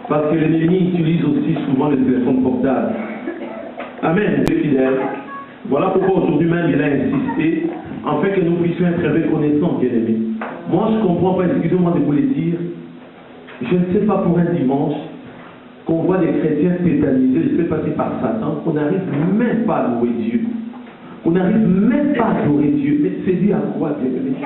Parce que l'ennemi utilise aussi souvent les téléphones portables. Amen, Dieu fidèle. Voilà pourquoi aujourd'hui même il a insisté, afin que nous puissions être reconnaissants, bien-aimés. Moi je ne comprends pas, excusez-moi de vous le dire, je ne sais pas pour un dimanche qu'on voit des chrétiens tétanisés, je sais pas si par Satan, qu'on n'arrive même pas à louer Dieu. On n'arrive même pas à adorer Dieu. Mais c'est dû à quoi, bien-aimés?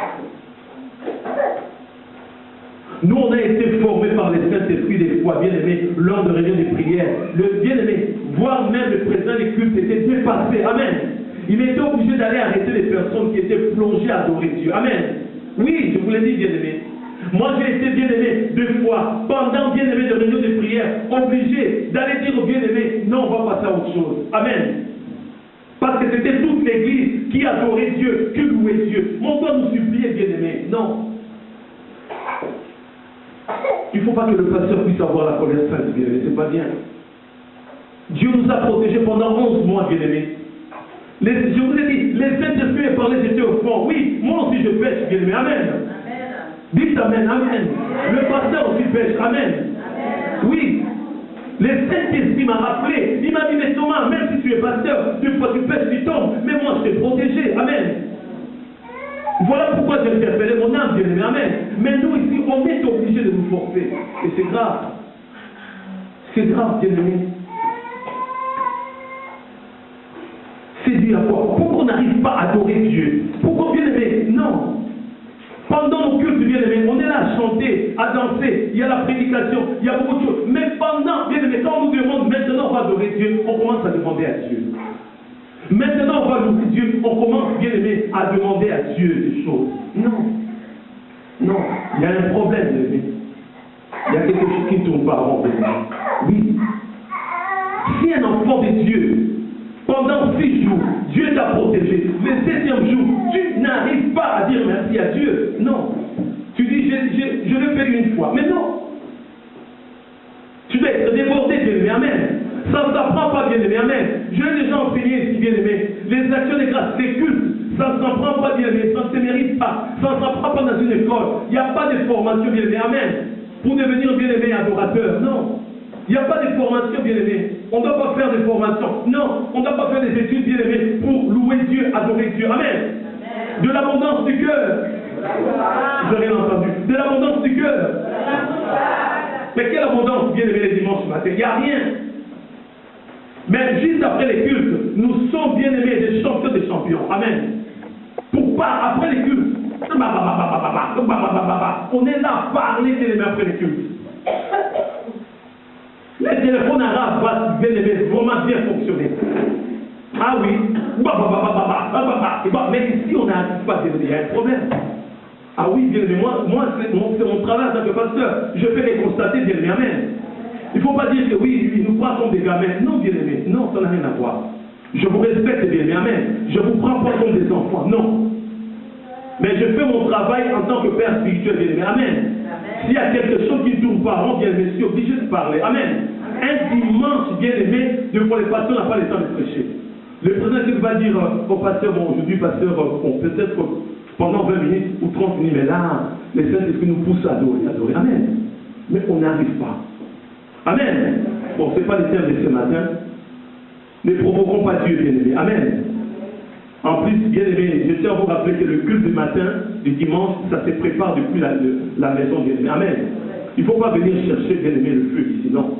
Nous, on a été formés par les Saint-Esprit des fois, bien-aimés, lors de réunions de prière. Le bien-aimé, voire même le président des cultes était dépassé. Amen. Il était obligé d'aller arrêter les personnes qui étaient plongées à adorer Dieu. Amen. Oui, je vous l'ai dit, bien-aimé. Moi, j'ai été bien-aimé 2 fois, pendant bien-aimé de réunions de prière, obligé d'aller dire aux bien-aimés, non, on va passer à autre chose. Amen. Parce que c'était toute l'église qui adorait Dieu, qui louait Dieu. On doit nous supplier, bien-aimé. Non. Il ne faut pas que le pasteur puisse avoir la colère sainte, bien-aimé. C'est pas bien. Dieu nous a protégés pendant 11 mois, bien-aimé. Je vous ai dit, les Saint-Esprit et parlé, j'étais au fond. Oui, moi aussi je pêche, bien-aimé. Amen. Dites Amen, Amen. Le pasteur aussi pêche, Amen. Oui. Le Saint-Esprit m'a rappelé. Il m'a dit, mais Thomas, même si tu es pasteur, des fois tu pêches, tu tombes. Mais moi, je t'ai protégé. Amen. Voilà pourquoi j'ai interpellé mon âme, bien-aimé. Amen. Mais nous ici, on est obligés de nous forcer. Et c'est grave. C'est grave, bien-aimé. C'est dû à quoi? Pourquoi on n'arrive pas à adorer Dieu? Pourquoi, bien-aimé? Non. Pendant nos cultes, bien-aimé, on est là à chanter, à danser, il y a la prédication, il y a beaucoup de choses. Mais pendant, bien-aimé, quand on nous demande maintenant on va adorer Dieu, on commence à demander à Dieu. Maintenant on va louer Dieu, on commence, bien-aimé, à demander à Dieu des choses. Non. Non, il y a un problème, bien-aimé. Il y a quelque chose qui ne tourne pas rond, bien-aimé. Oui. Si un enfant de Dieu, pendant 6 jours, Dieu t'a protégé. Le 7e jour, tu n'arrives pas à dire merci à Dieu. Non. Tu dis, je l'ai fait une fois. Mais non. Tu dois être débordé, bien-aimé. Amen. Ça ne s'apprend pas, bien-aimé. Amen. Je l'ai déjà enseigné ici, bien-aimé. Les actions de grâce, les cultes, ça ne s'apprend pas, bien-aimé. Ça ne se mérite pas. Ça ne s'apprend pas dans une école. Il n'y a pas de formation, bien-aimé. Amen. Pour devenir, bien-aimé, adorateur. Non. Il n'y a pas de formation, bien-aimé. On ne doit pas faire de formation. Non, on ne doit pas faire des études, bien-aimé, pour louer Dieu, adorer Dieu. Amen. Amen. De l'abondance du cœur. Vous n'avez rien entendu. De l'abondance du cœur. Mais quelle abondance, bien-aimé, les dimanches matin? Il n'y a rien. Mais juste après les cultes, nous sommes, bien-aimés, des champions des champions. Amen. Pour pas, après les cultes, on est là à parler, bien-aimé, après les cultes. Les téléphones arabes vont vraiment bien fonctionner. Ah oui. Mais ici, on n'arrive pas à dire, il y a un problème. Ah oui, bien aimé, moi c'est mon travail en tant que pasteur. Je peux les constater, bien aimé. Amen. Il ne faut pas dire que oui, ils nous prennent comme des gamins. Non, bien aimé. Non, ça n'a rien à voir. Je vous respecte, bien aimé. Amen. Je ne vous prends pas comme des enfants. Non. Mais je fais mon travail en tant que père spirituel, bien aimé. Amen. S'il y a quelque chose qui ne tourne pas rond, bien aimé, je suis obligé de parler. Amen. Un dimanche, bien aimé, de fois les pasteurs n'ont pas le temps de prêcher. Le président va dire au pasteur, bon, aujourd'hui, pasteur, peut-être pendant 20 minutes ou 30 minutes, mais là, les Saint-Esprit nous poussent à adorer. Amen. Mais on n'arrive pas. Amen. Bon, ce n'est pas le thème de ce matin. Ne provoquons pas Dieu, bien aimé. Amen. En plus, bien aimé, je tiens à vous rappeler que le culte du matin, du dimanche, ça se prépare depuis la maison, bien aimé. Amen. Il ne faut pas venir chercher, bien aimé, le feu ici, non.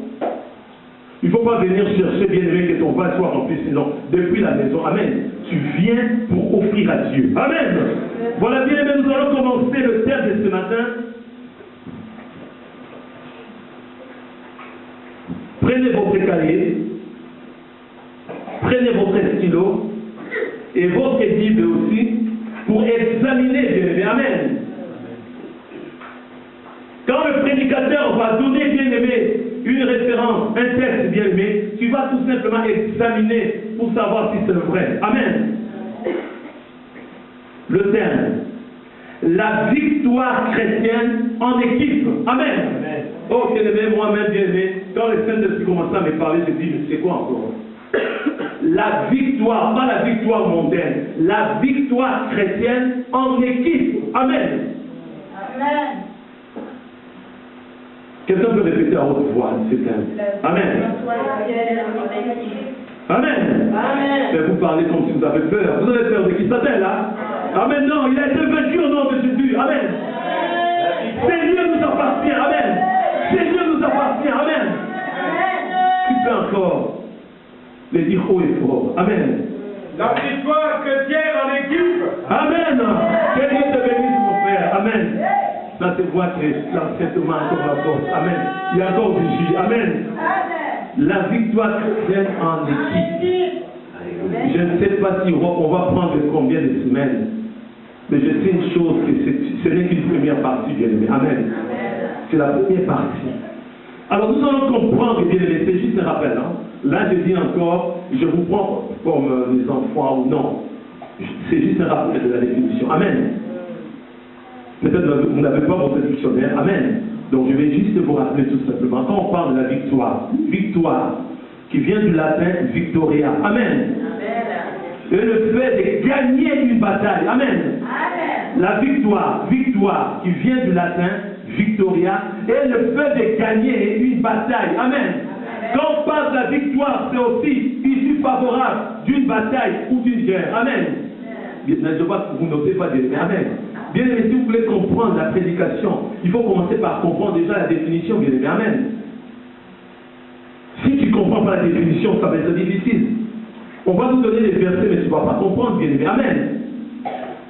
Il ne faut pas venir chercher, bien aimé, que ton vase soit rempli, sinon, depuis la maison. Amen. Tu viens pour offrir à Dieu. Amen. Voilà, bien aimé, nous allons commencer le thème de ce matin. Prenez votre cahier, prenez votre stylo et votre Bible aussi pour examiner, bien aimé. Amen. Quand le prédicateur va donner, bien aimé, une référence, un texte, bien aimé, tu vas tout simplement examiner pour savoir si c'est vrai. Amen. Le thème. La victoire chrétienne en équipe. Amen. Amen. Oh, bien aimé, moi-même, bien aimé, quand le Saint-Esprit commençait à me parler, je dis, mais c'est quoi encore? La victoire, pas la victoire mondaine, la victoire chrétienne en équipe. Amen. Amen. Quelqu'un peut répéter à haute voix, s'il te plaît. Amen. Amen. Mais vous parlez comme si vous avez peur. Vous avez peur de qui? Satan, là? Amen. Non, il a été vaincu au nom de Jésus. Amen. Seigneur nous appartient. Amen. Seigneur nous appartient. Amen. Tu peux encore les dire haut et fort. Amen. La victoire chrétienne en équipe. Amen. Que Dieu te bénisse, mon frère. Amen. Dans tes voix très certainement encore la force. Amen. Il y a encore du jus. Amen. La victoire chrétienne en équipe. Je ne sais pas si on va prendre combien de semaines. Mais je sais une chose, que ce n'est qu'une première partie, bien aimé. Amen. C'est la première partie. Alors nous allons comprendre, bien aimé, c'est juste un rappel. Hein? Là, je dis encore, je vous prends comme les enfants ou non. C'est juste un rappel de la définition. Amen. Peut-être que vous n'avez pas votre dictionnaire. Amen. Donc je vais juste vous rappeler tout simplement. Quand on parle de la victoire, victoire, qui vient du latin victoria. Amen. Et le fait de gagner une bataille. Amen. La victoire, victoire, qui vient du latin victoria, et le fait de gagner une bataille. Amen. Quand on parle de la victoire, c'est aussi issue favorable d'une bataille ou d'une guerre. Amen. Mais je vois que vous notez pas bien. Amen. Bien aimé, si vous voulez comprendre la prédication, il faut commencer par comprendre déjà la définition, bien aimé. Amen. Si tu ne comprends pas la définition, ça va être difficile. On va vous donner les versets, mais tu ne vas pas comprendre, bien aimé. Amen.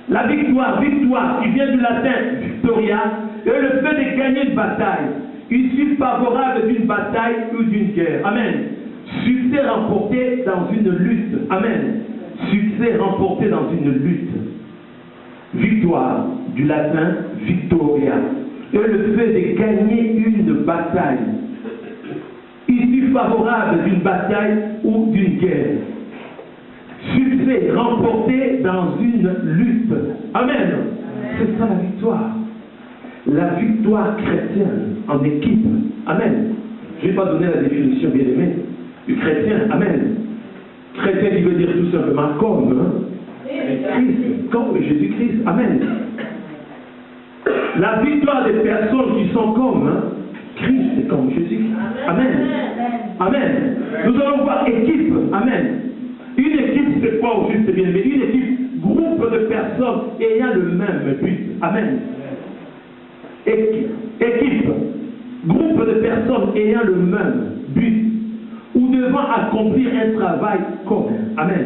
La victoire, victoire, qui vient du latin victoria, et le fait de gagner une bataille, issue favorable d'une bataille ou d'une guerre. Amen. Succès remporté dans une lutte. Amen. Succès remporté dans une lutte. Victoire, du latin victoria, et le fait de gagner une bataille, issue favorable d'une bataille ou d'une guerre. Succès remporté dans une lutte. Amen. C'est ça la victoire. La victoire chrétienne en équipe. Amen. Je ne vais pas donner la définition bien aimée du chrétien. Amen. Chrétien qui veut dire tout simplement comme. Christ, comme Jésus-Christ. Amen. La victoire des personnes qui sont comme Christ et comme Jésus-Christ. Amen. Amen. Nous allons voir équipe. Amen. Une équipe, c'est quoi au juste bien aimé? Une équipe, groupe de personnes ayant le même but. Amen. Équipe, groupe de personnes ayant le même but ou devant accomplir un travail commun. Amen.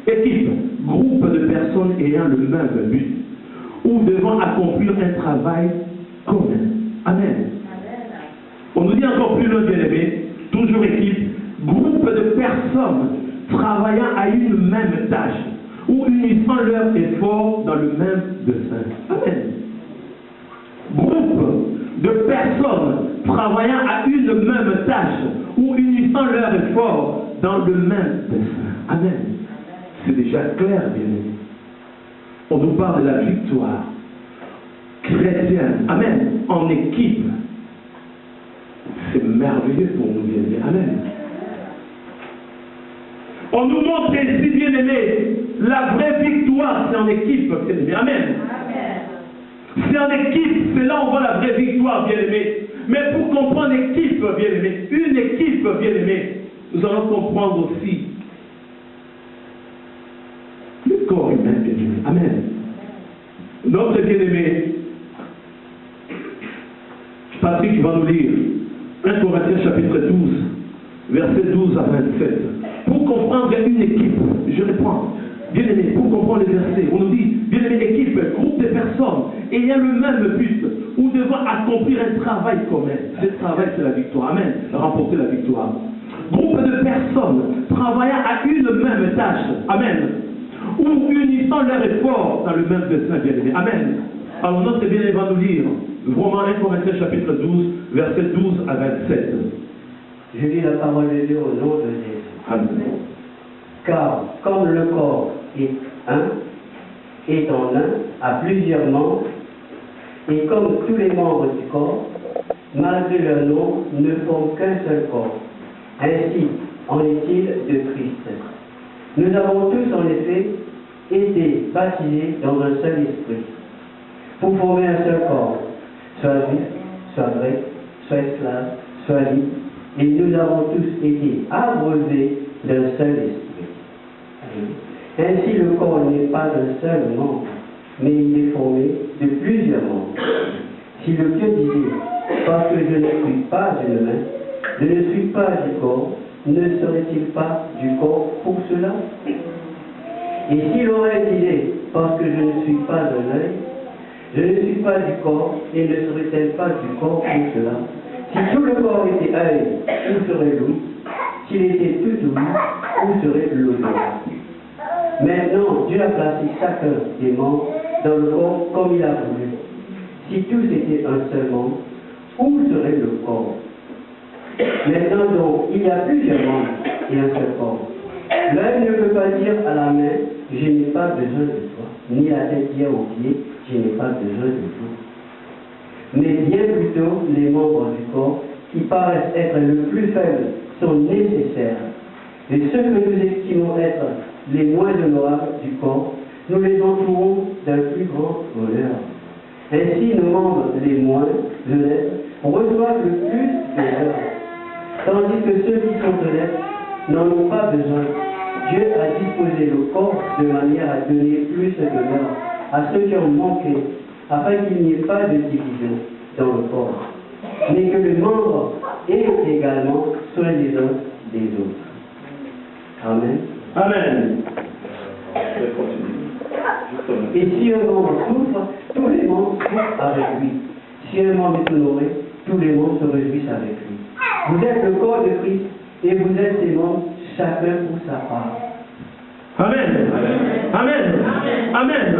Équipe, groupe de personnes ayant le même but ou devant accomplir un travail commun. Amen. On nous dit encore plus loin, bien aimé, toujours équipe, groupe de personnes travaillant à une même tâche ou unissant leurs efforts dans le même dessein. Amen. Groupe de personnes travaillant à une même tâche ou unissant leurs efforts dans le même dessein. Amen. C'est déjà clair, bien aimé. On nous parle de la victoire chrétienne. Amen. En équipe. C'est merveilleux pour nous, bien aimé. Amen. On nous montre ici, bien aimé, la vraie victoire, c'est en équipe, bien aimé. Amen. C'est en équipe, c'est là où on voit la vraie victoire, bien aimé. Mais pour comprendre l'équipe, bien aimé, une équipe, bien aimé, nous allons comprendre aussi le corps humain, bien aimé. Amen. Notre bien-aimé, Patrick va nous lire 1 Corinthiens chapitre 12, versets 12 à 27. Pour comprendre une équipe, je reprends, bien aimé, pour comprendre les versets, on nous dit, bien aimé, équipe, groupe de personnes ayant le même but ou devant accomplir un travail commun. Ce travail, c'est la victoire. Amen. Remporter la victoire. Groupe de personnes travaillant à une même tâche. Amen. Ou unissant leurs efforts dans le même dessein, bien aimé. Amen. Alors notre bien-aimé va nous lire Romains 1 Corinthiens chapitre 12, versets 12 à 27. Je lis la parole de Dieu au nom de Jésus. Amen. Car comme le corps est un, est en un, à plusieurs membres, et comme tous les membres du corps, malgré leur nom, ne forment qu'un seul corps. Ainsi en est-il de Christ. Nous avons tous en effet été baptisés dans un seul esprit, pour former un seul corps, soit juif, soit grec, soit esclave, soit libre, et nous avons tous été abreuvés d'un seul esprit. Ainsi, le corps n'est pas un seul membre, mais il est formé de plusieurs membres. Si le pied disait, parce que je ne suis pas une main, je ne suis pas du corps, ne serait-il pas du corps pour cela? Et si l'oreille disait, parce que je ne suis pas un œil, je ne suis pas du corps, et ne serait-elle pas du corps pour cela? Si tout le corps était œil, où serait l'ouïe? S'il était tout ouïe, où serait l'odorat? Maintenant, Dieu a placé chacun des membres dans le corps comme il a voulu. Si tous étaient un seul membre, où serait le corps? Maintenant donc, il y a plusieurs membres et un seul corps. L'œil ne peut pas dire à la main, je n'ai pas besoin de toi, ni la tête dire aux pieds, je n'ai pas besoin de vous. Mais bien plutôt, les membres du corps, qui paraissent être le plus faibles, sont nécessaires. Et ceux que nous estimons être les moins honorables du corps, nous les entourons d'un plus grand honneur. Ainsi, nos membres les moins honnêtes reçoivent le plus d'honneur, tandis que ceux qui sont honnêtes n'en ont pas besoin. Dieu a disposé le corps de manière à donner plus d'honneur à ceux qui ont manqué, afin qu'il n'y ait pas de division dans le corps, mais que les membres aient également soin les uns des autres. Amen. Amen. Et si un membre souffre, tous les membres souffrent avec lui. Si un membre est honoré, tous les membres se réjouissent avec lui. Vous êtes le corps de Christ et vous êtes ses membres, chacun pour sa part. Amen. Amen. Amen.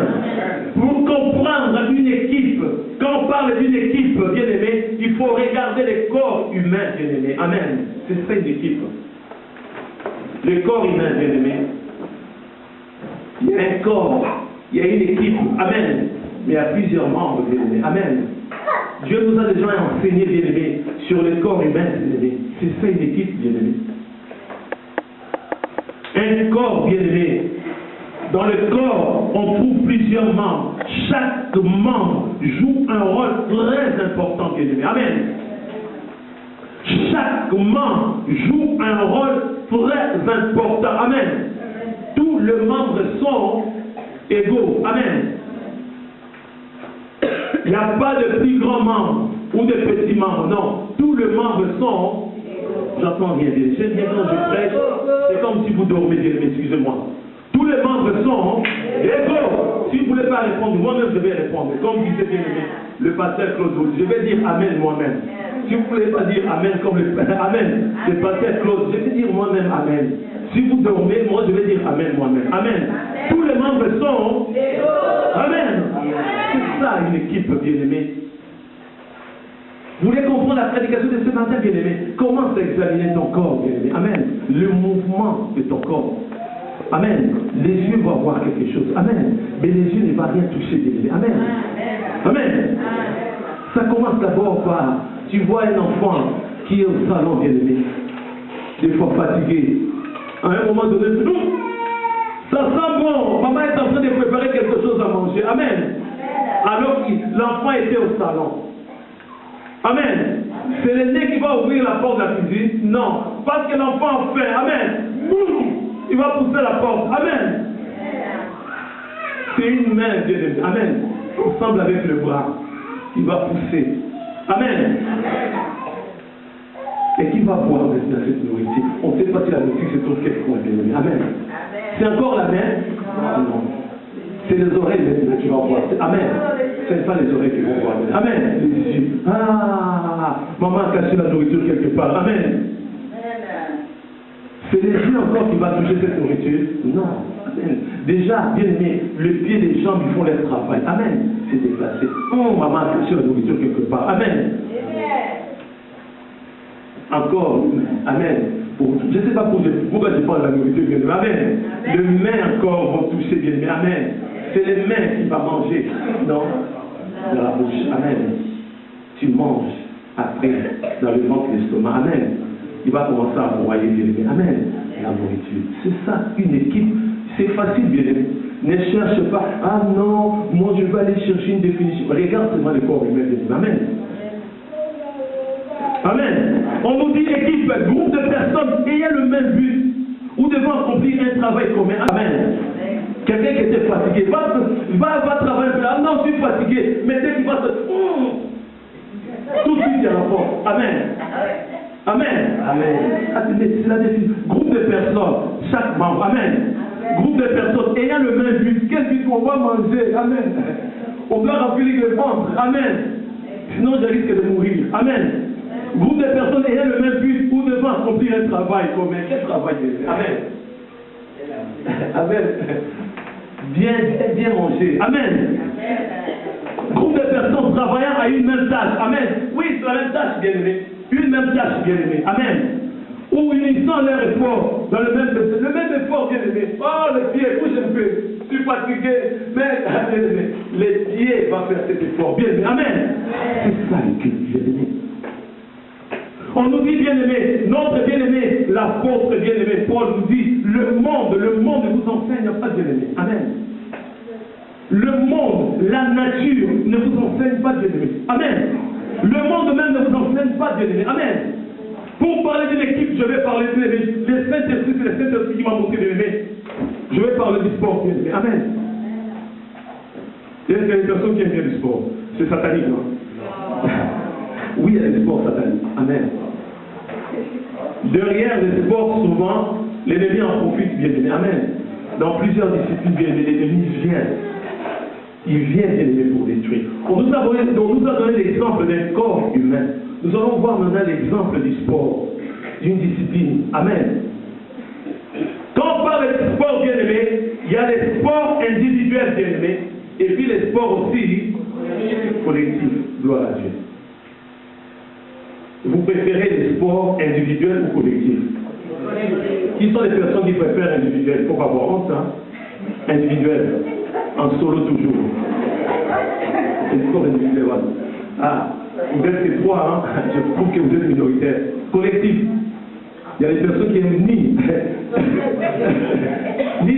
Pour comprendre une équipe, quand on parle d'une équipe, bien aimé, il faut regarder les corps humains, bien aimé. Amen. C'est ça une équipe. Le corps humain, bien aimé. Il y a un corps, il y a une équipe. Amen. Mais il y a plusieurs membres, bien aimé. Amen. Dieu nous a déjà enseigné, bien aimé, sur le corps humain, bien aimé. C'est ça une équipe, bien aimé. Un corps, bien aimé. Dans le corps, on trouve plusieurs membres. Chaque membre joue un rôle très important, bien aimé. Amen. Chaque membre joue un rôle très important. Amen. Tous les membres sont égaux. Amen. Il n'y a pas de plus grands membres ou de petits membres. Non. Tous les membres sont... J'entends rien bien. J'aime bien quand je prêche. C'est comme si vous dormez, bien aimé. Excusez-moi. Tous les membres sont égaux. Si vous ne voulez pas répondre, moi-même je vais répondre. Comme disait bien aimé le pasteur Claude, je vais dire Amen moi-même. Si vous ne voulez pas dire Amen comme le Amen, le pasteur Claude, je vais dire moi-même Amen. Si vous dormez, moi je vais dire Amen moi-même. Amen. Tous les membres sont Amen. C'est ça une équipe, bien aimée. Vous voulez comprendre la prédication de ce matin, bien aimé? Commence à examiner ton corps, bien aimé. Amen. Le mouvement de ton corps. Amen. Les yeux vont voir quelque chose. Amen. Mais les yeux ne vont rien toucher, bien aimé. Amen. Amen. Ça commence d'abord par, tu vois un enfant qui est au salon, bien aimé, des fois fatigué. À un moment donné, ça sent bon. Maman est en train de préparer quelque chose à manger. Amen. Alors que l'enfant était au salon. Amen. C'est le nez qui va ouvrir la porte de la cuisine? Non. Parce que l'enfant a faim. Amen. Boum. Il va pousser la porte. Amen. C'est une main, bien aimé. Amen. Ensemble avec le bras. Il va pousser. Amen. Et qui va boire maintenant cette nourriture? On ne sait pas si la nourriture se trouve quelque part, bien aimé. Amen. C'est encore la main? Non. C'est les oreilles maintenant qui vont voir. Amen. Ce n'est pas les oreilles qui vont voir. Amen. Les yeux. Ah, maman a caché la nourriture quelque part. Amen. C'est les yeux encore qui vont toucher cette nourriture? Non. Amen. Déjà, bien aimé, le pied des jambes, ils font leur travail. Amen. C'est déplacé. Oh, maman a caché la nourriture quelque part. Amen. Encore. Amen. Je ne sais pas pourquoi je parle de la nourriture, bien aimé. Amen. Les mains encore vont toucher, bien aimé. Amen. C'est les mains qui vont manger dans la bouche. Amen. Tu manges après dans le ventre de l'estomac. Amen. Il va commencer à broyer, bien aimé. Amen. La nourriture. C'est ça, une équipe. C'est facile, bien aimé. Ne cherche pas. Ah non, moi je vais aller chercher une définition. Regarde seulement le corps humain, bien aimé. Amen. Amen. On nous dit équipe, groupe de personnes ayant le même but ou devant accomplir un travail commun. Amen. Quelqu'un qui était fatigué, va travailler. Ah non, je suis fatigué. Mais dès qu'il va se... tout de suite, il y a la force. Amen. Amen. Amen. C'est la décision. Groupe de personnes, chaque membre. Amen. Groupe de personnes ayant le même but. Quel but on va manger? Amen. On doit remplir le ventre. Amen. Sinon, je risque de mourir. Amen. Groupe de personnes ayant le même but ou devant accomplir un travail commun. Quel travail? Amen. Amen. Bien manger. Amen. Groupe de personnes travaillant à une même tâche. Amen. Oui, c'est la même tâche, bien aimé. Une même tâche, bien aimé. Amen. Ou unissant leur effort dans le même effort, bien aimé. Oh, le pied, bouge un peu. Je suis fatigué. Mais, bien aimé, les pieds vont faire cet effort. Bien aimé. Amen. C'est ça l'équipe, bien aimé. On nous dit, bien aimé, notre bien aimé, l'apôtre bien aimé, Paul nous dit, le monde ne vous enseigne pas, bien aimé. Amen. Le monde, la nature ne vous enseigne pas, bien aimé. Amen. Le monde même ne vous enseigne pas, bien aimé. Amen. Pour parler d'une équipe, je vais parler de les Saint-Esprit, c'est le Saint-Esprit qui m'a montré, bien aimé. Je vais parler du sport, bien aimé. Amen. Il y a des personnes qui aiment bien du sport. C'est satanique, non? Oui, il y a des sports sataniques. Amen. Derrière les sports, souvent, l'ennemi en profite, bien aimé. Amen. Dans plusieurs disciplines, bien aimé, l'ennemi vient. Il vient, bien aimé, pour détruire. On nous a donné l'exemple d'un corps humain. Nous allons voir maintenant l'exemple du sport, d'une discipline. Amen. Quand on parle de sport, bien aimé, il y a les sports individuels, bien aimé, et puis les sports aussi collectifs. Gloire à Dieu. Vous préférez les sports individuels ou collectifs? Qui sont les personnes qui préfèrent individuels? Il ne faut pas avoir honte, hein? Individuel, en solo toujours. Les sports individuels, voilà. Ah, vous êtes ces trois, hein? Je trouve que vous êtes minoritaire. Collectif. Il y a des personnes qui aiment ni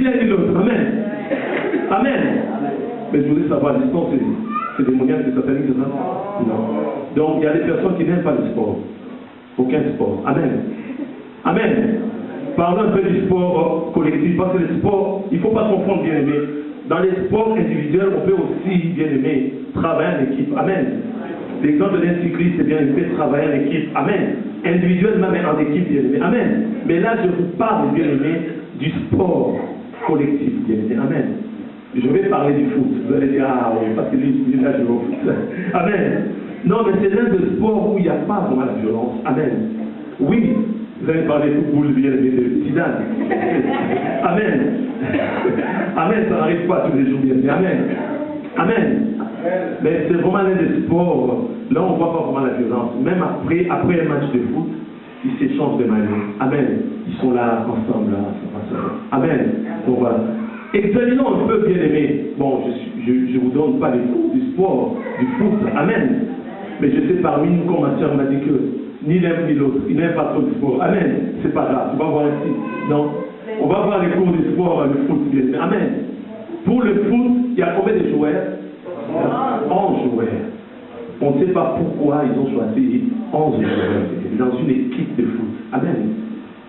l'un ni l'autre. Amen. Amen. Mais je voulais savoir, les sports, c'est démoniaque, c'est satanique, c'est ça? Non. Donc, il y a des personnes qui n'aiment pas le sport. Aucun sport. Amen. Amen. Parlons un peu du sport collectif, parce que le sport, il ne faut pas confondre, bien aimé. Dans les sports individuels, on peut aussi, bien aimé, travailler en équipe. Amen. L'exemple d'un cycliste, c'est bien, il peut travailler en équipe. Amen. Individuellement, mais en équipe, bien aimé. Amen. Mais là, je vous parle, bien aimé, du sport collectif, bien aimé. Amen. Je vais parler du foot. Vous allez dire, ah oui, parce que lui, là, je vais au foot. Amen. Non, mais c'est l'un des sports où il n'y a pas vraiment la violence. Amen. Oui, vous allez parler de football, bien aimé, de Zidane. Amen. Amen, ça n'arrive pas tous les jours, bien aimé. Amen. Amen. Mais c'est vraiment l'un des sports, là on ne voit pas vraiment la violence. Même après un match de foot, ils s'échangent de manière. Amen. Ils sont là, ensemble, là, ça passe. Amen. Donc voilà. Examinons un peu, bien aimé. Bon, je ne vous donne pas les cours du sport, du foot. Amen. Mais je sais parmi nous, comme ma soeur m'a dit que ni l'un ni l'autre, il n'aime pas trop le sport. Amen. C'est pas grave. Tu vas voir ici. Non. On va voir les cours du sport, le foot, bien aimé. Amen. Pour le foot, il y a combien de joueurs? 11 joueurs. On ne sait pas pourquoi ils ont choisi 11 joueurs dans une équipe de foot. Amen.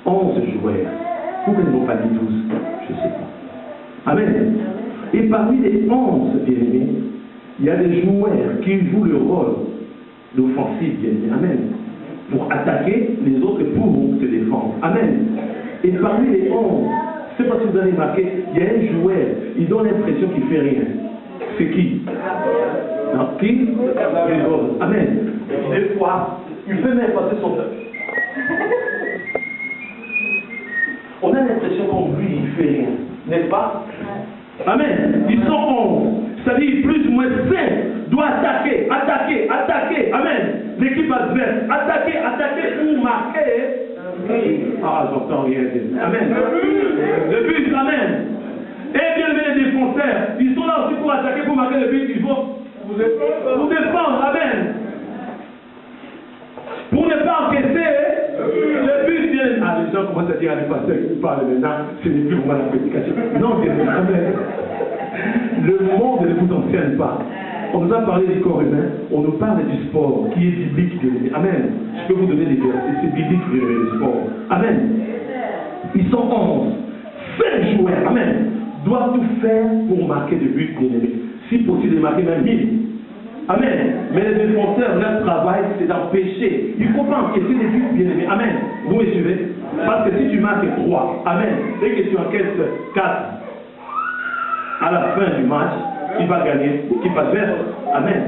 11 joueurs. Pourquoi ils n'ont pas dit 12? Je ne sais pas. Amen. Et parmi les 11, bien aimés, il y a des joueurs qui jouent le rôle d'offensif, bien aimé. Amen. Pour attaquer les autres et pour se défendre. Amen. Et parmi les 11, je ne sais pas si vous avez remarqué, il y a un joueur, il donne l'impression qu'il ne fait rien. C'est qui? Non, qui? Amen. Des fois, il fait même passer son peuple. On a l'impression qu'on lui, il ne fait rien. N'est-ce pas? Amen. Ils sont 11. C'est-à-dire plus ou moins 5 doit attaquer. Amen. L'équipe adverse. Attaquer ou marquer. Ah, j'entends rien. Amen. Le but, amen. Et bien les défenseurs, ils sont là aussi pour attaquer, pour marquer le but, ils vont vous défendre, amen. Pour ne pas encaisser le but, bien. Ah, les gens commencent à dire à les pasteurs qui parlent maintenant, ce n'est plus vraiment la prédication. Non, bien amen. Le monde ne vous enseigne pas. On nous a parlé du corps humain, on nous parle du sport qui est biblique, bien aimé. Amen. Je peux vous donner des versets, c'est biblique, bien aimé, le sport. Amen. Ils sont 11. 5 joueurs, amen, doivent tout faire pour marquer des buts, bien aimé. Si possible, de marquer même 1000. Amen. Mais les défenseurs, leur travail, c'est d'empêcher. Il ne faut pas encaisser des buts, bien aimé. Amen. Vous me suivez? Parce que si tu marques 3, amen, et que tu encaisses 4, à la fin du match, qui va gagner, qui va faire, amen.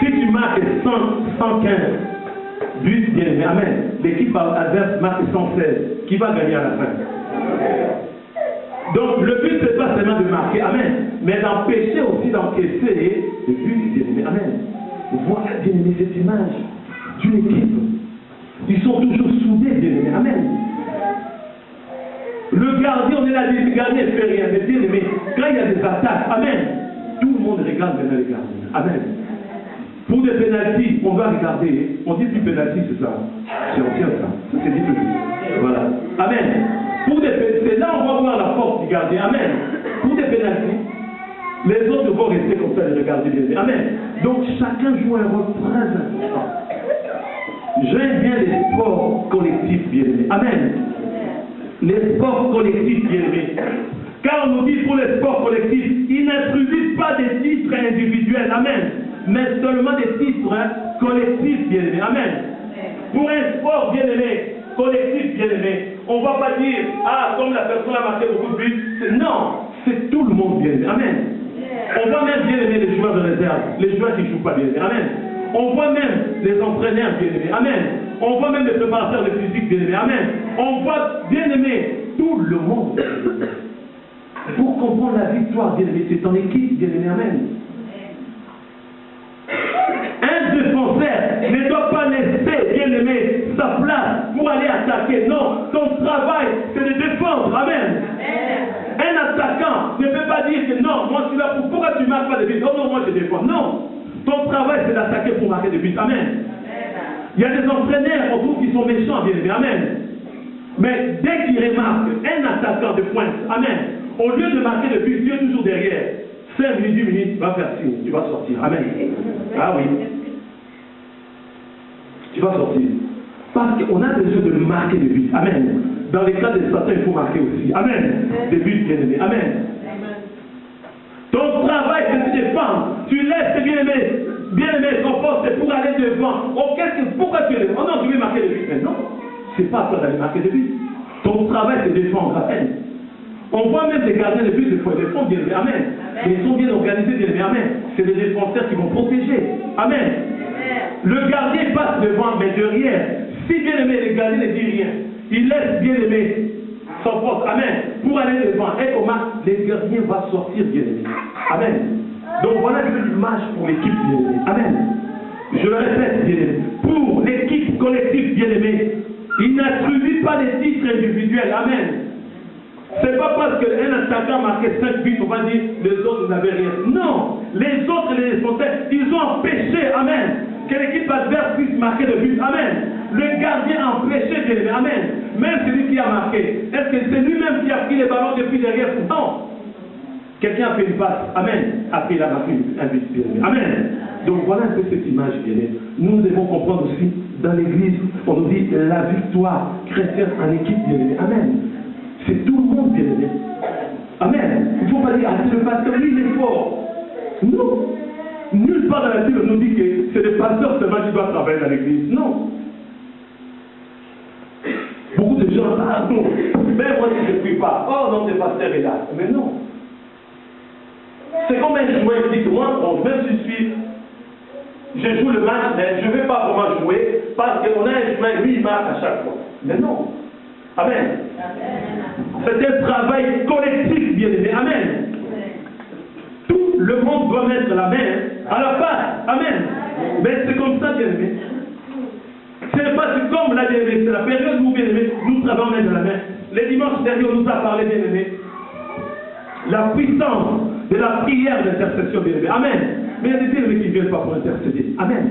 Si tu marques 115 buts, bien aimé, amen, l'équipe adverse marque 116, qui va gagner à la fin. Donc le but, c'est pas seulement de marquer, amen, mais d'empêcher aussi d'encaisser le but, bien aimé, amen. Voilà, bien aimé, cette image d'une équipe. Ils sont toujours soudés, bien aimé, amen. Le gardien, on est là, le gardien ne fait rien, mais bien aimé, quand il y a des attaques, amen, tout le monde regarde maintenant les gardiens, amen. Pour des pénaltys, on va regarder, on dit plus pénalty, c'est ça, c'est ancien ça c'est dit plus. Voilà, amen. Pour des pénaltys, c'est là on va voir la force du gardien, amen. Pour des pénaltys, les autres vont rester comme ça et regarder bien aimé, amen. Donc chacun joue un rôle très important. J'aime bien les sports collectifs, bien aimé, amen. Les sports collectifs, bien aimés. Car on nous dit pour les sports collectifs, ils n'introduisent pas des titres individuels, amen, mais seulement des titres collectifs, bien aimés, amen. Pour un sport, bien aimé, collectif, bien aimé, on ne va pas dire, ah, comme la personne a marqué beaucoup de buts, non, c'est tout le monde, bien aimé, amen. On voit même, bien aimé, les joueurs de réserve, les joueurs qui ne jouent pas, bien aimé, amen. On voit même les entraîneurs, bien aimés, amen. On voit même les préparateurs de physique, bien aimés, amen. On voit, bien aimé, tout le monde. Pour comprendre la victoire, bien aimé, c'est en équipe, bien aimé, amen. Un défenseur ne doit pas laisser, bien aimé, sa place pour aller attaquer. Non, son travail, c'est de défendre, amen. Un attaquant ne peut pas dire que non, moi je suis là pour. Pourquoi tu ne marques pas de but? Non, non, moi je défends. Non. Ton travail, c'est d'attaquer pour marquer des buts. Amen. Il y a des entraîneurs, on trouve qu'ils sont méchants, bien aimé. Amen. Mais dès qu'ils remarquent un attaquant de pointe, amen, au lieu de marquer le but, Dieu est toujours derrière. 5 minutes, 10 minutes, tu vas faire signe, tu vas sortir. Amen. Ah oui. Tu vas sortir. Parce qu'on a besoin de marquer des buts. Amen. Dans les cas de Satan, il faut marquer aussi. Amen. Des buts, bien aimé. Amen. Ton travail, c'est de défendre. Tu laisses bien aimé, ton poste, c'est pour aller devant. Oh, pourquoi tu es devant? Oh non, tu veux marquer des buts. Mais non, c'est pas toi d'aller marquer des buts. Ton travail, c'est de défendre. Amen. On voit même des gardiens de but, il faut défendre, bien aimé. Amen. Mais ils sont bien organisés, bien aimé. Amen. C'est des défenseurs qui vont protéger. Amen. Le gardien passe devant, mais derrière. Si bien aimé, le gardien ne dit rien. Il laisse bien aimé son poste. Amen. Pour aller devant. Et comment les gardiens vont sortir, bien aimé. Amen. Donc voilà une image pour l'équipe, bien aimé. Amen. Je le répète, bien aimé. Pour l'équipe collective, bien aimé, il n'attribue pas les titres individuels. Amen. C'est pas parce qu'un attaquant a marqué 5 buts, on va dire les autres n'avaient rien. Non. Les autres, les responsables, ils ont empêché, amen, que l'équipe adverse puisse marquer de but. Amen. Le gardien a empêché, bien aimé. Amen. Même celui qui a marqué. Est-ce que c'est lui-même qui a pris les ballons depuis derrière? Non. Quelqu'un a fait une passe. Amen. Après, il a marqué un but. Bien aimé. Amen. Donc voilà un peu cette image, bien aimé. Nous devons comprendre aussi, dans l'église, on nous dit la victoire chrétienne en équipe, bien aimé. Amen. C'est tout le monde, bien aimé. Amen. Il ne faut pas dire, ah, c'est le pasteur, lui, il est fort. Non. Nulle part dans la Bible nous dit que c'est le pasteur seulement qui doit travailler dans l'église. Non. Beaucoup de gens, ah non, mais moi je ne prie pas. Oh non, le pasteur est là. Mais non. C'est comme un joueur qui dit que moi, bon, même si je joue le match, mais je ne vais pas vraiment jouer parce qu'on a un joueur, lui, il marque à chaque fois. Mais non. Amen. C'est un travail collectif, bien aimé. Amen. Tout le monde doit mettre la main à la pâte. Amen. Mais c'est comme ça, bien aimé. C'est pas comme la bien aimé. C'est la période où, bien aimé, nous travaillons main de la main. Les dimanches derniers, on nous a parlé, bien aimé, la puissance de la prière d'intercession, bien aimé. Amen. Mais il y a des bien aimés qui ne viennent pas pour intercéder. Amen.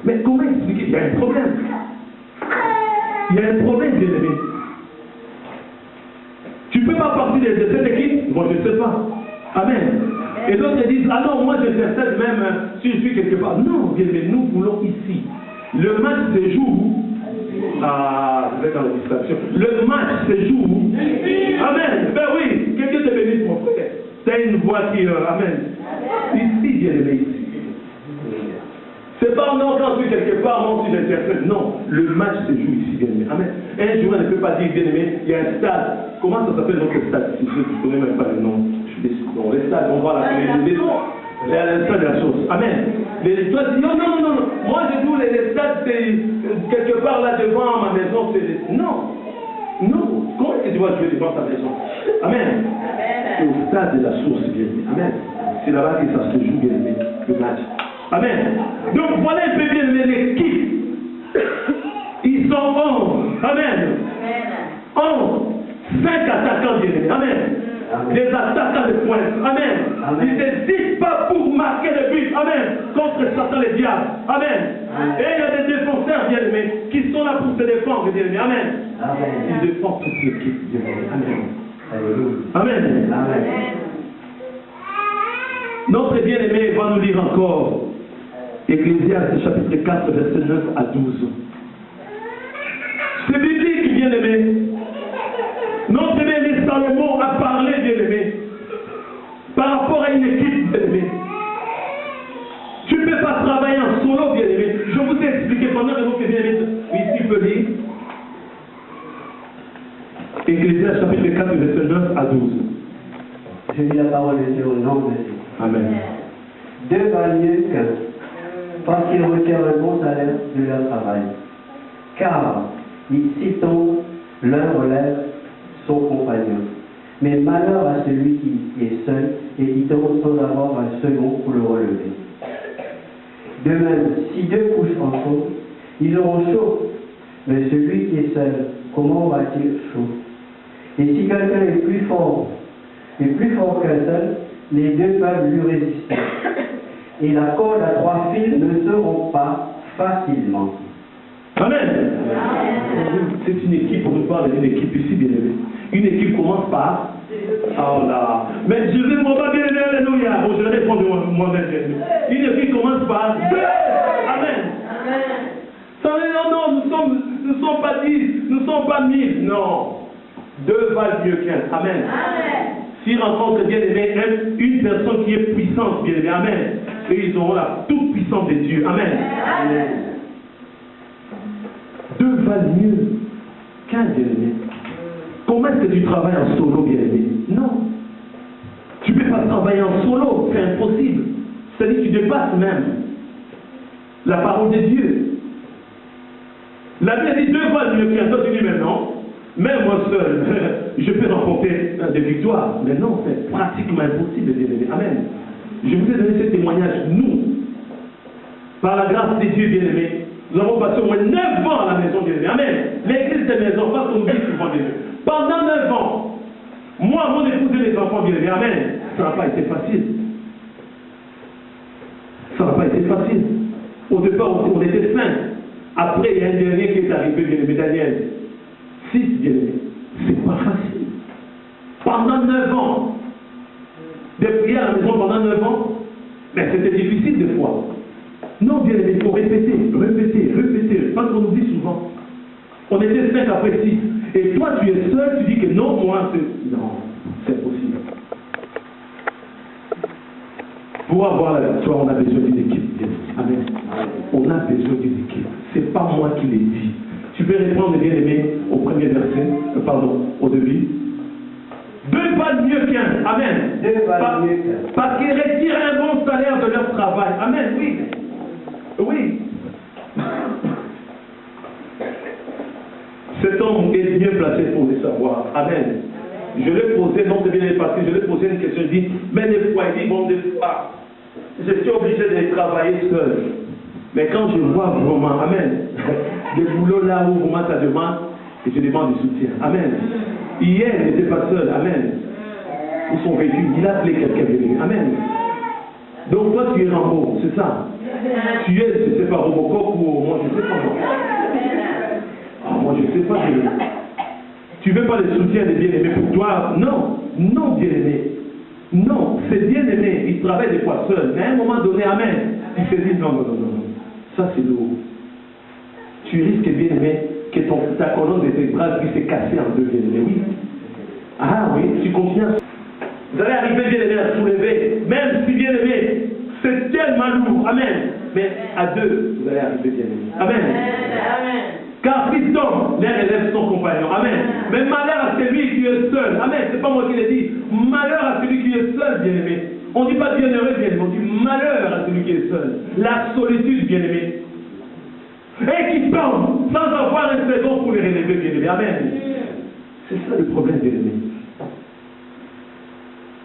Mais comment expliquer? Il y a un problème. Il y a un problème, bien aimé. Tu ne peux pas partir de cette équipe? Moi, je ne sais pas. Amen. Et d'autres disent, ah non, moi j'intercède même si je suis quelque part. Non, bien, mais nous voulons ici. Le match se joue. Ah, vous êtes dans la distraction. Le match se joue. Amen. Ben oui, que Dieu te bénisse, mon frère. T'as une voix qui. Amen. Ici, bien aimé, ici. C'est pas non, quand je suis quelque part, non, si j'interprète. Non, le match se joue ici, bien aimé. Amen. Un jour, on ne peut pas dire, bien aimé, il y a un stade. Comment ça s'appelle notre stade? Si je ne connais même pas le nom. Je suis déçu. Non, le stade, on voit la télé. Le stade de la chose. Amen. Toi, tu dis, non. Moi, je joue les stades, quelque part là devant ma maison. Non. Comment est-ce que tu vas jouer devant ta maison? Amen. C'est au stade de la source, bien aimé. Amen. C'est là-bas que ça se joue, bien aimé, le match. Amen. Donc voilà un peu bien aimé l'équipe. Ils sont 11. Amen. 11. 5 attaquants bien aimés. Amen. Les attaquants de pointe. Amen. Ils n'hésitent pas pour marquer le but. Amen. Contre Satan le diable. Amen. Et il y a des défenseurs bien aimés qui sont là pour se défendre bien aimés. Amen. Ils défendent toute l'équipe bien aimés. Amen. Amen. Notre bien-aimé va nous lire encore Ecclésiaste chapitre 4, verset 9 à 12. C'est biblique, bien-aimé. Notre bien-aimé Salomon a parlé, bien-aimé, par rapport à une équipe, bien-aimé. Tu ne peux pas travailler en solo, bien-aimé. Je vous ai expliqué pendant que vous bien-aimé, ici, tu peux lire. Ecclésiaste chapitre 4, verset 9 à 12. Je lis la parole de Dieu au nom de Dieu. Amen. Deux valent mieux qu'un, parce qu'ils retirent un bon salaire de leur travail. Car, s'ils tombent, l'un relève son compagnon. Mais malheur à celui qui est seul et qui tombe sans avoir un second pour le relever. De même, si deux couchent ensemble, ils auront chaud. Mais celui qui est seul, comment aura-t-il chaud? Et si quelqu'un est plus fort qu'un seul, les deux peuvent lui résister. Et la corde à 3 fils ne se rompt pas facilement. Amen. C'est une équipe, on nous parle d'une équipe ici, bien aimé. Une équipe commence par. Oh là. Mais je vais moi pas bien aimé, alléluia. Bon, je vais répondre moi-même. Une équipe commence par 2. Amen. Non, nous ne sommes pas 10, nous ne sommes pas 1000. Non. 2 valent mieux qu'un. Amen. S'ils rencontrent bien aimé une personne qui est puissante, bien aimé, amen. Et ils auront la toute puissance de Dieu. Amen. Amen. 2 valent mieux qu'un, bien aimé. Comment est-ce que tu travailles en solo, bien aimé? Non. Tu ne peux pas travailler en solo, c'est impossible. C'est-à-dire que tu dépasses même la parole de Dieu. La Bible dit 2 valent mieux qu'un. Toi, tu dis maintenant, même moi seul, je peux remporter des victoires. Mais non, c'est pratiquement impossible, bien aimé. Amen. Je vous ai donné ce témoignage. Nous, par la grâce de Dieu, bien aimé, nous avons passé au moins 9 ans à la maison, bien aimé. Amen. L'église des maisons, pas qu'on dit souvent, bien aimé. Pendant 9 ans, moi, mon épouse et les enfants, bien aimé. Amen. Ça n'a pas été facile. Ça n'a pas été facile. Au départ, on était 5. Après, il y a un dernier qui est arrivé, bien aimé, Daniel. 6, bien aimé. C'est pas facile. Pendant 9 ans. De prier à la maison pendant 9 ans, mais c'était difficile des fois. Non, bien aimé, il faut répéter. Parce qu'on oublie souvent. On était 5 après 6. Et toi, tu es seul, tu dis que non, moi, c'est. Non, c'est impossible. Pour avoir la victoire, on a besoin d'une équipe. Amen. On a besoin d'une équipe. C'est pas moi qui l'ai dit. Tu peux répondre, bien aimé, au premier verset, au début. 2 valent mieux qu'un. Amen. 2 valent mieux qu'un. Parce qu'ils retirent un bon salaire de leur travail. Amen, oui. Oui. Cet homme est bien placé pour le savoir. Amen. Je l'ai posé, non, c'est bien passé, je l'ai posé une question, je dis, mais des fois, il dit, bon, des fois, je suis obligé de travailler seul. Mais quand je vois vraiment, amen, des boulots là où vraiment ça demande, et je demande du soutien. Amen. Hier, il n'était pas seul. Amen. Pour son vécu, il a appelé quelqu'un de lui. Amen. Donc toi, tu es Rambo, c'est ça. Tu es, je ne sais pas, Robocop ou moi, je ne sais pas. Moi, je ne sais pas. Tu ne veux pas le soutien des bien-aimés pour toi? Non. Non, bien-aimé. Non, c'est bien-aimé. travaille des fois seul. Mais à un moment donné, amen, il se dit non, non, non, non, non. Ça c'est lourd. Tu risques, bien aimé, que ta colonne vertébrale puisse se casser en deux, bien aimé. Oui. Ah oui, tu continues à... Vous allez arriver, bien aimé, à soulever. Même si, bien aimé, c'est tellement lourd. Amen. Mais à deux, vous allez arriver, bien aimé. Amen. Amen. Car fils d'homme, l'un élève son compagnon. Amen. Mais malheur à celui qui est seul. Amen. C'est pas moi qui l'ai dit. Malheur à celui qui est seul, bien aimé. On ne dit pas bienheureux, bien aimé. On dit malheur à celui qui est seul. La solitude, bien aimé. Et qui tombe sans avoir un second pour les relever, bien aimé. Amen. C'est ça le problème, bien aimé.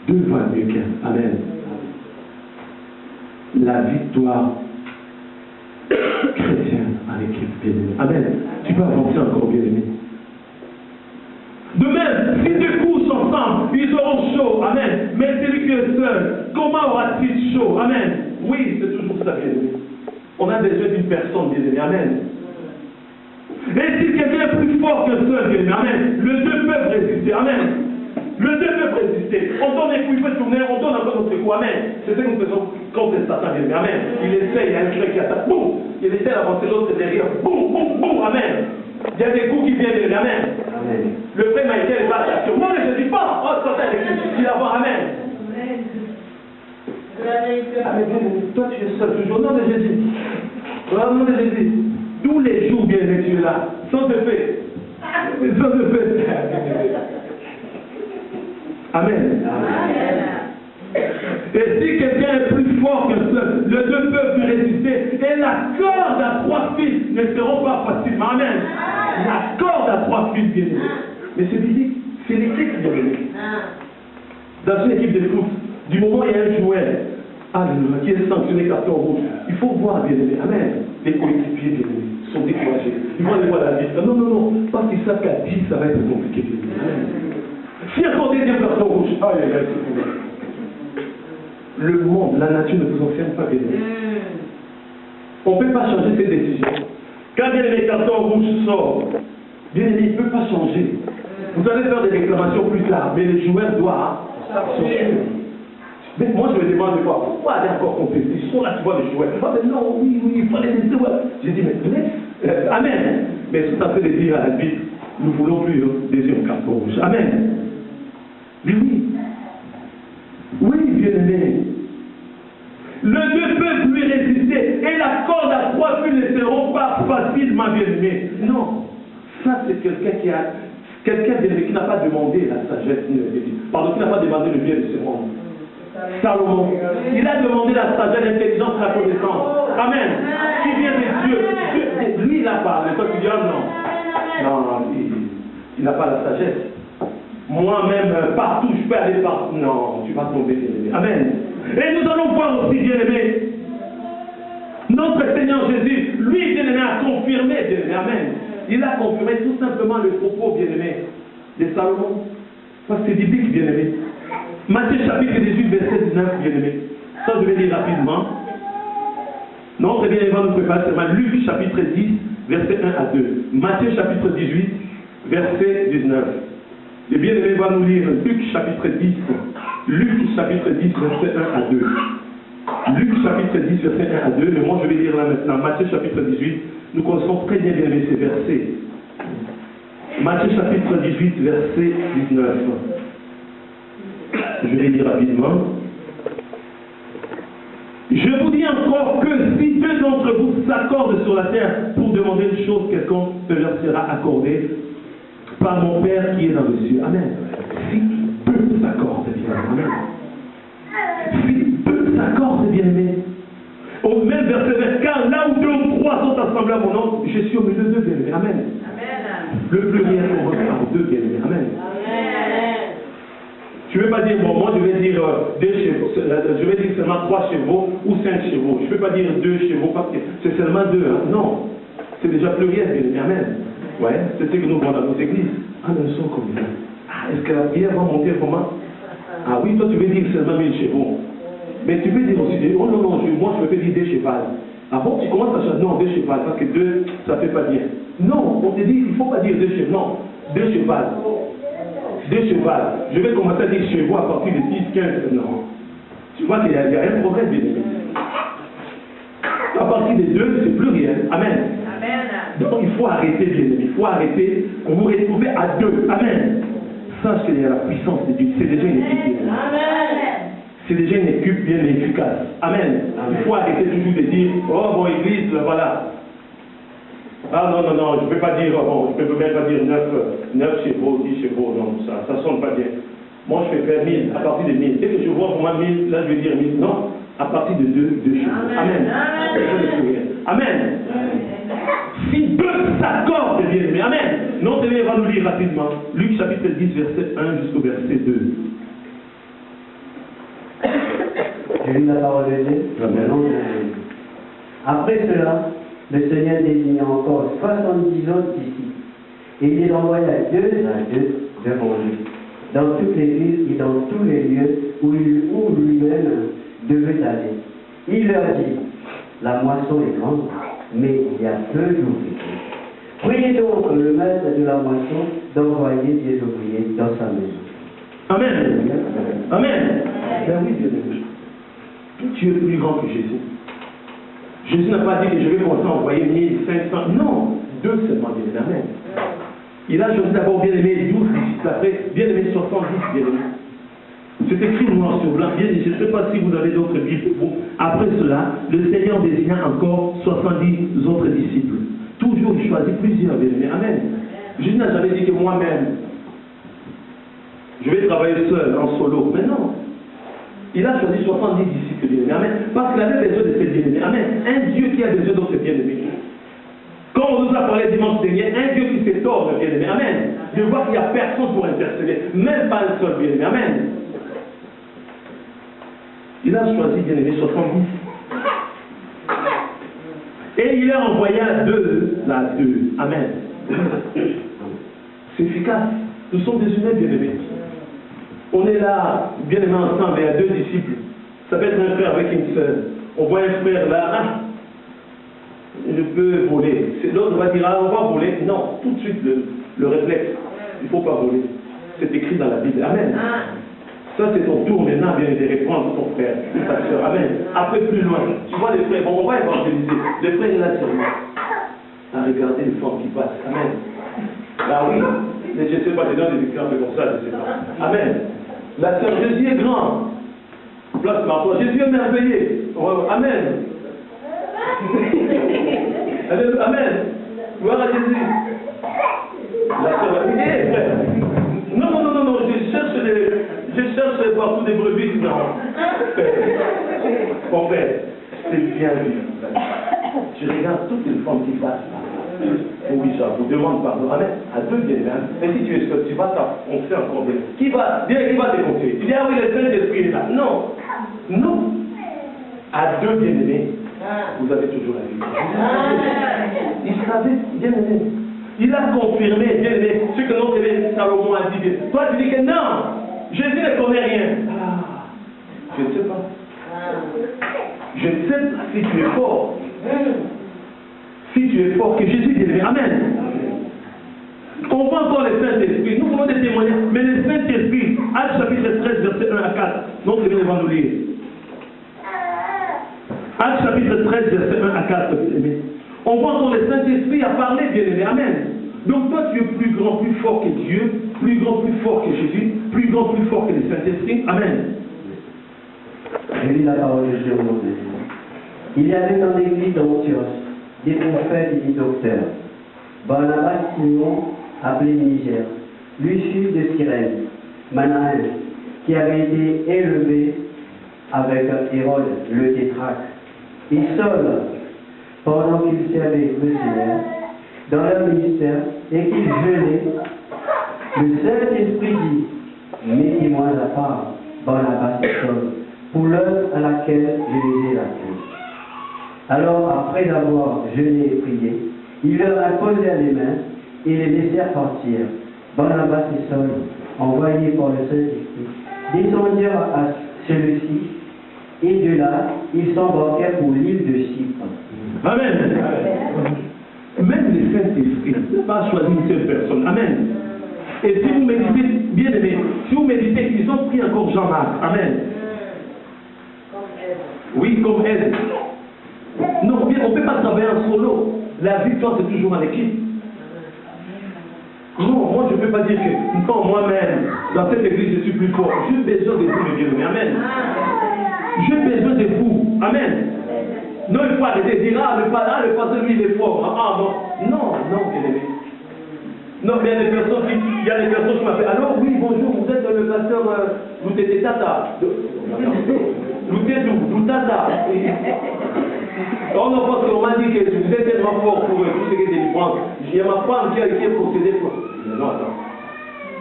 Deux voix mieux qu'un. Amen. La victoire chrétienne en équipe, bien aimé. Amen. Tu peux avancer encore, bien aimé. De même, si deux couches ensemble, ils auront chaud. Amen. Mais celui qui est seul, comment aura-t-il chaud? Amen. Oui, c'est toujours ça, bien aimé. On a besoin d'une personne, bien aimé. Amen. Et si quelqu'un est plus fort que seul, bien aimé. Amen. Les deux peuvent résister. Amen. Les deux peuvent résister. On donne un coup, il peut tourner, on donne encore notre coup. Amen. C'est ce que nous faisons contre Satan, bien aimé. Amen. Il essaie, il y a un truc qui attaque. Boum. Il essaie d'avancer l'autre derrière. Boum, boum, boum. Amen. Il y a des coups qui viennent, bien aimé. Amen. Amen. Le frère Michael n'est pas attention. Moi, je ne dis pas. Oh, Satan, il va voir. Amen. Amen. Toi, tu es seul toujours. Non, mais Jésus. Au nom de Jésus. Tous les jours, bien aimé, tu es là. Sans te faire. Sans te faire. Amen. Amen. Et si quelqu'un est plus fort que seul, les deux peuvent lui résister. Et la corde à 3 fils ne seront pas facilement. Amen. La corde à 3 fils, bien aimé. Mais c'est biblique. C'est l'équipe, bien aimé. Dans une équipe de foot, du moment où il y a un joueur qui est sanctionné carton rouge, il faut voir, bien aimé. Amen. Les coéquipiers, bien aimé, sont découragés. Ils vont aller voir la vie. Non, non, non. Parce qu'ils savent qu'à 10, ça va être compliqué, bien aimé. Amen. Si un deuxième carton rouge, le monde, la nature ne vous enferme pas, bien aimé. On ne peut pas changer ses décisions. Quand bien aimé, carton rouge sort, bien aimé, il ne peut pas changer. Vous allez faire des réclamations plus tard, mais les joueurs doivent sortir. Mais moi, je me demande de quoi. Pourquoi aller encore contester? Ils sont là, tu vois, les joueurs. Mais non, oui, il fallait les laisser. J'ai dit, mais laisse. Amen. Mais c'est en train de dire à l'arbitre, nous ne voulons plus deuxième carton rouge. Amen. Mais oui. Oui, bien-aimé. Les deux peuvent lui résister. Et la corde à 3 fils ne seront pas facilement, bien-aimé. Non. Ça, c'est quelqu'un qui n'a pas demandé la sagesse, pardon, qui n'a pas demandé le bien de ce monde. Salomon. Il a demandé la sagesse, l'intelligence, la connaissance. Amen. Qui vient de Dieu. Lui, il n'a pas. Mais toi, tu dis, non. Non, il n'a pas la sagesse. Moi-même, partout, je peux aller partout. Non, tu vas tomber, bien-aimé. Amen. Et nous allons voir aussi, bien-aimé, notre Seigneur Jésus, lui, bien-aimé, a confirmé, bien-aimé. Amen. Il a confirmé tout simplement le propos, bien-aimé, de Salomon. Parce que c'est biblique, bien-aimé. Matthieu chapitre 18, verset 19, bien-aimé. Ça, je vais lire rapidement. Notre bien-aimé va nous préparer seulement Luc chapitre 10, verset 1 à 2. Matthieu chapitre 18, verset 19. Le bien-aimé va nous lire Luc chapitre 10. Luc chapitre 10, verset 1 à 2. Luc chapitre 10, verset 1 à 2. Mais moi, je vais lire là maintenant Matthieu chapitre 18. Nous connaissons très bien, bien-aimé, ces versets. Matthieu chapitre 18, verset 19. Je vais lire rapidement. Je vous dis encore que si deux d'entre vous s'accordent sur la terre pour demander une chose quelconque, cela sera accordé par mon Père qui est dans les cieux. Amen. Si deux s'accordent, bien-aimé. Si deux s'accordent, bien-aimé. Au même verset, car là où deux ou trois sont assemblés à mon nom, je suis au milieu d'eux, bien-aimé. Amen. Amen. Le pluriel commence par deux, bien-aimé. Amen. Amen. Tu ne veux pas dire, bon, moi je vais dire 2 chevaux, je vais dire seulement 3 chevaux ou 5 chevaux. Je ne peux pas dire 2 chevaux parce que c'est seulement 2. Hein. Non, c'est déjà pluriel, bien-aimé. Amen. Ouais, c'est ce que nous voyons dans nos églises. Ah, mais nous sommes combien? Ah, est-ce que la prière va monter comment? Ah oui, toi tu veux dire seulement 1000 chevaux. Mais tu peux dire aussi, oh non, non, moi je peux dire 2 chevaux. Ah bon, tu commences à changer, non, 2 chevaux, parce que 2, ça ne fait pas bien. Non, on te dit, il ne faut pas dire 2 chevaux, non, 2 chevaux. 2 chevaux. Je vais commencer à dire chevaux à partir de 10, 15, non. Tu vois qu'il y a un problème, bien aimé. À partir des deux, c'est plus rien. Amen. Donc il faut arrêter, bien aimé. Il faut arrêter. On vous retrouver à deux. Amen. Sache qu'il y a la puissance de Dieu. C'est déjà une équipe, bien aimé. C'est déjà une équipe bien efficace. Amen. Il faut arrêter toujours de dire, oh bon, église, voilà. Ah non, non, non, je ne peux pas dire, bon, je ne peux même pas dire 9 chevaux, 10 chevaux, non, ça ne sonne pas bien. Moi, je fais faire 1000, à partir de 1000. Dès que je vois pour moi 1000, là, je vais dire 1000. Non, à partir de 2 chevaux. Amen. Amen. Si deux s'accordent, bien aimé. Amen. Non, on va nous lire rapidement. Luc chapitre 10, verset 1 jusqu'au verset 2. Je lis la parole de Dieu. Après cela, le Seigneur désigna encore 70 autres disciples, et il les envoya 2 à 2 devant lui, dans toutes les villes et dans tous les lieux où lui-même devait aller. Il leur dit, la moisson est grande, mais il y a peu d'ouvriers. Priez donc le maître de la moisson d'envoyer des ouvriers dans sa maison. Amen. Amen. Ben oui, bien aimé. Tu es plus grand que Jésus. Jésus n'a pas dit que je vais commencer à envoyer 1500. Non, 2 seulement, bien aimé. Amen. Il a choisi d'abord bien aimé 12 disciples, après bien aimé 70, bien aimé. C'est écrit noir sur blanc. Bien, je ne sais pas si vous avez d'autres Bibles. Après cela, le Seigneur désigna encore 70 autres disciples. Toujours, il choisit plusieurs, bien aimé. Amen. Jésus n'a jamais dit que moi-même, je vais travailler seul, en solo. Mais non. Il a choisi 70 disciples, bien aimé. Amen. Parce qu'il avait besoin de ses bien-aimés. Amen. Un Dieu qui a besoin d'autres bien-aimés. Quand on nous a parlé dimanche dernier, un Dieu qui s'étonne, bien-aimé. Amen. Je vois qu'il n'y a personne pour intercéder. Même pas un seul bien-aimé. Amen. Il a choisi, bien-aimé, 70. Et il a envoyé à 2. Amen. C'est efficace. Nous sommes des humains, bien-aimés. On est là, bien aimés ensemble, il y a 2 disciples. Ça peut être un frère avec une sœur. On voit un frère là, je peux voler. L'autre va dire, on va voler. Non, tout de suite le réflexe. Il ne faut pas voler. C'est écrit dans la Bible. Amen. Ça, c'est ton tour maintenant, bien de répondre ton frère, ta soeur. Amen. Après, plus loin. Tu vois les frères, bon, on va évangéliser. Les frères, là, seulement, à regarder les femmes qui passent. Amen. Là, oui. Mais je ne sais pas, c'est dans des exemples comme ça, je ne sais pas. Amen. La sœur, Jésus est grand. Place par toi. Jésus est merveilleux. Amen. Amen. Gloire à Jésus. La sœur va dire, non, je cherche partout des brebis. Non. Mon frère, c'est bien vu. Tu regardes toutes les femmes qui passent là. Oui, ça vous demande pardon. Amen. À 2 bien-aimés. Mais si tu es seul, tu vas t'enfoncer encore bien. Qui va te conseiller? Tu dis, ah oui, le Saint-Esprit est là. Non. Non. À 2 bien-aimés, vous avez toujours la vie. Il savait, bien-aimé. Il a confirmé, bien-aimé, ce que notre évêque Salomon a dit. Toi, tu dis que non, Jésus ne connaît rien. Je ne sais pas. Je ne sais pas si tu es fort. Si tu es fort, que Jésus dit, amen. On voit encore le Saint-Esprit. Nous voulons des témoignages, mais le Saint-Esprit, Actes chapitre 13, verset 1 à 4. Notre bien va nous lire. Actes chapitre 13, verset 1 à 4. On voit encore le Saint-Esprit à parler, bien aimé. Amen. Donc toi, tu es plus grand, plus fort que Dieu, plus grand, plus fort que Jésus, plus grand, plus fort que le Saint-Esprit. Amen. Je lis la parole de Dieu au nom de Dieu. Il y avait dans l'église d'Antioche des prophètes et des docteurs. Barnabas Simon, appelé Niger, Lucius de Cyrène, Manaen, qui avait été élevé avec Hérode, le tétrarque, et Saul, pendant qu'ils servaient le Seigneur, dans leur ministère, et qu'ils jeûnaient, le Saint-Esprit dit, mettez-moi à part, Barnabas et Saul, pour l'œuvre à laquelle je les ai appelés. Alors, après avoir jeûné et prié, ils leur imposèrent les mains et les laissèrent partir. Barnabas et Saul, envoyés par le Saint-Esprit, descendirent à celui-ci, et de là, ils s'embarquèrent pour l'île de Chypre. Amen. Même le Saint-Esprit n'a pas choisi une seule personne. Amen. Et si vous méditez, bien aimé, si vous méditez, ils ont pris encore Jean-Marc. Amen. Oui, comme elle. Non, bien, on ne peut pas travailler en solo. La victoire, c'est toujours en équipe. Non, moi, je ne peux pas dire que non, moi-même, dans cette église, je suis plus fort. J'ai besoin de vous, mes bien-aimés. Amen. J'ai besoin de vous. Amen. Non, il faut arrêter de dire, le pasteur, lui, il est fort. Ah, non. Non, non, bien-aimé. Non, mais il y a des personnes qui m'appellent. Alors, oui, bonjour, vous êtes le pasteur Loutete Tata. Loutetou, Tata. Oh non, parce qu'on m'a dit que vous êtes tellement fort pour tout ce qui est délivrance. Il y a ma femme qui a été procédée pour. Mais non, attends.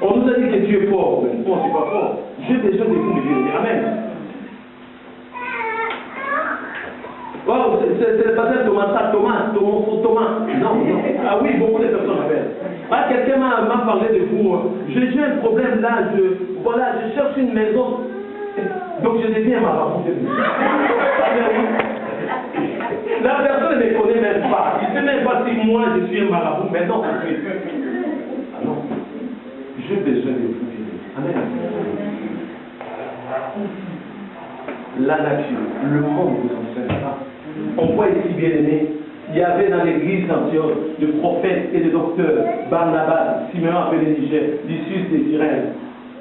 On nous a dit que tu es fort. Mais moi, je ne suis pas fort. J'ai besoin de vous, mes bien-aimés. Amen. Oh, c'est le pasteur Thomas. Non. Ah oui, beaucoup de personnes m'appellent. Ah, quelqu'un m'a parlé de vous. J'ai un problème là. Je cherche une maison. Donc je deviens marabout. La personne ne me connaît même pas. Il ne sait même pas si moi je suis un marabout. Mais non, je suis. Ah non. J'ai besoin de vous. Amen. La nature, le monde vous enseigne ça. On voit ici, bien aimé, il y avait dans l'église d'Antioche de prophètes et de docteurs, Barnabas, Simeon appelé Niger, Lucius de Cyrène,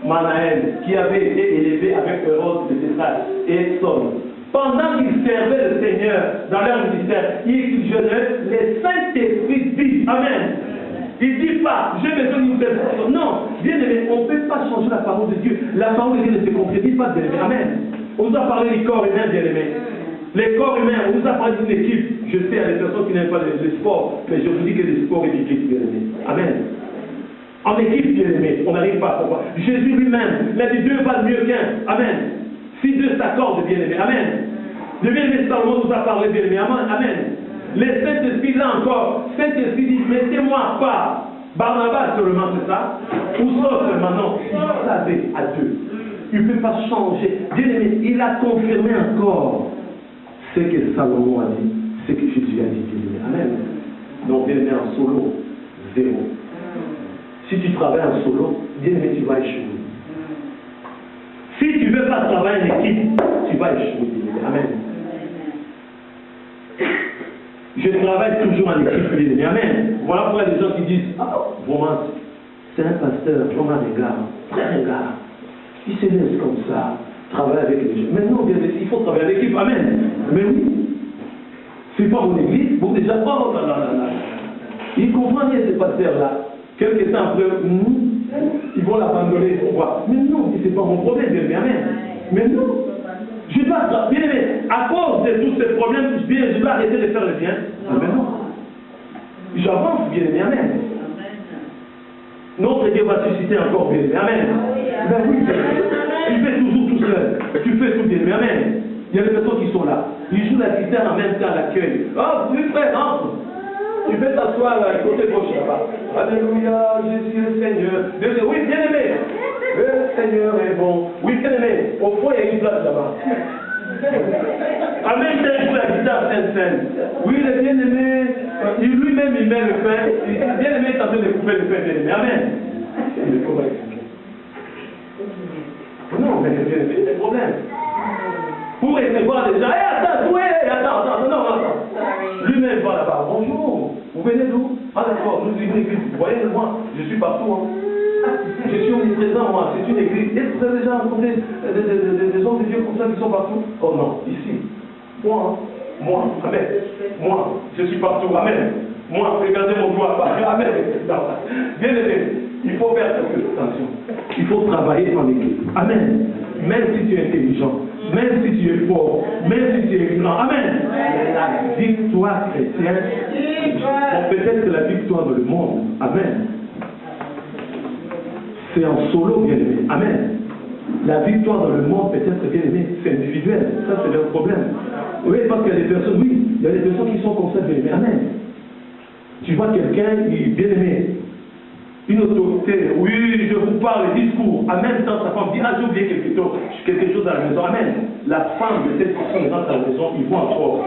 Manaël, qui avait été élevé avec Hérode de Thessale et Exxon. Pendant qu'ils servaient le Seigneur dans leur ministère, ils jeûnaient, le Saint-Esprit dit, Amen. Il ne dit pas, j'ai besoin d'une personne. Non, bien aimé, on ne peut pas changer la parole de Dieu. La parole de Dieu ne se concrétise pas, bien aimé. Amen. On nous a parlé du corps humain, bien aimé. Les corps humains, on nous a parlé d'une équipe. Je sais, il y a des personnes qui n'aiment pas le sport, mais je vous dis que le sport est équipe, bien aimé. Amen. En équipe, bien aimé, on n'arrive pas à comprendre. Jésus lui-même, il a dit deux valent mieux qu'un. Amen. Si deux s'accordent, bien aimé. Amen. Le bien-aimé Salomon nous a parlé, bien aimé. Amen. Le Saint-Esprit, là encore, Saint-Esprit dit, mettez-moi pas Barnabas seulement, c'est ça? Ou ça seulement, non. Il savait à deux. Il ne peut pas changer. Bien aimé, il a confirmé encore ce que Salomon a dit, ce que Jésus a dit, bien aimé. Amen. Donc, bien aimé, en solo, zéro. Si tu travailles en solo, bien aimé, tu vas échouer. Si tu ne veux pas travailler en équipe, tu vas échouer, bien aimé. Amen. Je travaille toujours en équipe, bien aimé. Amen. Voilà pourquoi il y a des gens qui disent, vraiment, c'est un pasteur, vraiment un gars, très ringard. Il se laisse comme ça, travailler avec les gens. Mais non, bien aimé, il faut travailler en équipe. Amen. Mais oui. C'est pas mon église, vous déjà pas. Ils comprennent bien ces pasteurs-là. Quelques temps après, ils vont l'abandonner. Pourquoi? Mais non, c'est pas mon problème, bien aimé. Amen. Mais non. Je dois, bien aimé, à cause de tous ces problèmes, je dois arrêter de faire le bien. Mais non. J'avance, bien aimé. Amen. Notre Dieu va susciter encore, bien aimé. Amen. Ben oui, tu fais toujours tout seul. Tu fais tout, bien aimé. Amen. Il y a des personnes qui sont là. Ils jouent la guitare en même temps à l'accueil. Oh, oui, frère, entre. Tu peux t'asseoir côté gauche là-bas. Alléluia, Jésus le Seigneur. Oui, bien aimé. Le Seigneur est bon. Oui, bien aimé. Au fond, il y a une place là-bas. Amen, il joue la guitare sainte. Oui, le bien aimé. Lui-même, il met le pain. Bien aimé est en train de couper le pain, bien aimé. Amen. Mais comment expliquer? Non, mais bien aimé, c'est des problèmes. Pour recevoir des gens, attends, non. Lui-même va là-bas. Bonjour, vous venez d'où? Ah d'accord, nous sommes une église. Vous voyez, moi, je suis partout. Hein. Je suis omniprésent, moi, c'est une église. Est-ce que vous avez déjà rencontré des hommes de Dieu comme ça qui sont partout? Oh non, ici. Moi, amen. Moi, je suis partout, amen. Moi, regardez mon doigt, amen. Bien aimé, il faut faire attention. Il faut travailler en équipe. Amen. Même si tu es intelligent, même si tu es fort, même si tu es grand. Amen. La victoire chrétienne, peut-être que la victoire dans le monde. Amen. C'est en solo, bien aimé. Amen. La victoire dans le monde, peut-être, bien aimé, c'est individuel. Ça, c'est leur problème. Oui, parce qu'il y a des personnes, oui, il y a des personnes qui sont comme ça, bien aimé. Amen. Tu vois quelqu'un, bien aimé, une autorité, oui, je vous parle, le discours, en même temps, sa femme dit, j'ai oublié quelque chose à la maison. Amen. La femme de cette personne dans sa maison, il voit encore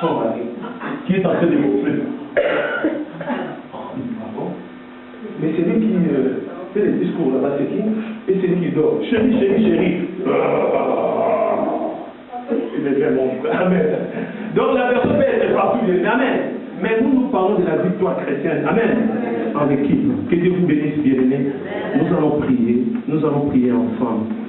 son mari, qui est en train de gonfler. Mais c'est lui qui fait les discours là-bas, c'est qui? Et c'est lui qui dort. Chérie. me fais, mon frère. Amen. Donc la personne peut être partout, bien aimé. Amen. Mais nous parlons de la victoire chrétienne. Amen. En équipe. Que Dieu vous bénisse, bien aimé. Nous allons prier ensemble.